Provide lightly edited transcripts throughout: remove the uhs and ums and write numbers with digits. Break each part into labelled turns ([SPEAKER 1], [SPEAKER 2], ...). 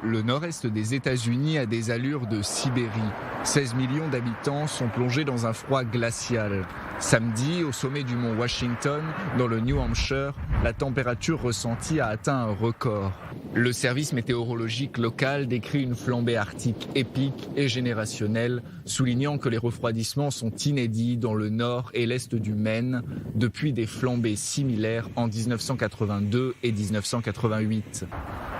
[SPEAKER 1] Le nord-est des États-Unis a des allures de Sibérie. 16 millions d'habitants sont plongés dans un froid glacial. Samedi, au sommet du mont Washington, dans le New Hampshire, la température ressentie a atteint un record. Le service météorologique local décrit une flambée arctique épique et générationnelle, soulignant que les refroidissements sont inédits dans le nord et l'est du Maine depuis des flambées similaires en 1982 et 1988.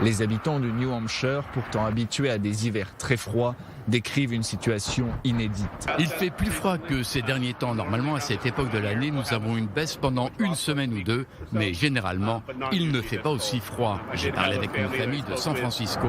[SPEAKER 1] Les habitants du New Hampshire, pourtant habitués à des hivers très froids, décrivent une situation inédite.
[SPEAKER 2] Il fait plus froid que ces derniers temps. Normalement, à cette époque de l'année, nous avons une baisse pendant une semaine ou deux, mais généralement, il ne fait pas aussi froid. J'ai parlé avec une famille de San Francisco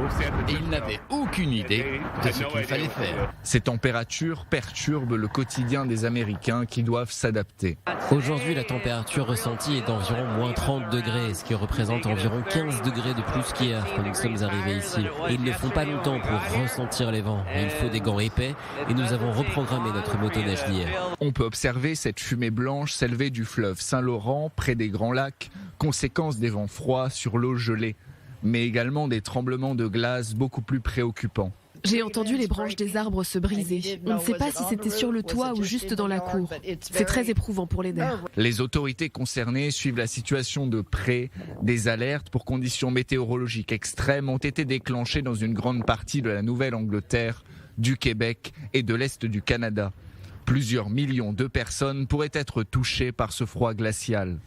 [SPEAKER 2] et ils n'avaient aucune idée de ce qu'il fallait faire.
[SPEAKER 1] Ces températures perturbent le quotidien des Américains qui doivent s'adapter.
[SPEAKER 3] Aujourd'hui, la température ressentie est d'environ moins 30 degrés, ce qui représente environ 15 degrés de plus qu'hier quand nous sommes arrivés ici. Et ils ne font pas longtemps pour ressentir les vents. Il faut des gants épais et nous avons reprogrammé notre motoneige d'hier.
[SPEAKER 1] On peut observer cette fumée blanche s'élever du fleuve Saint-Laurent près des Grands Lacs, conséquence des vents froids sur l'eau gelée, mais également des tremblements de glace beaucoup plus préoccupants.
[SPEAKER 4] J'ai entendu les branches des arbres se briser. On ne sait pas si c'était sur le toit ou juste dans la cour. C'est très éprouvant pour les nerfs.
[SPEAKER 1] Les autorités concernées suivent la situation de près. Des alertes pour conditions météorologiques extrêmes ont été déclenchées dans une grande partie de la Nouvelle-Angleterre, du Québec et de l'Est du Canada. Plusieurs millions de personnes pourraient être touchées par ce froid glacial.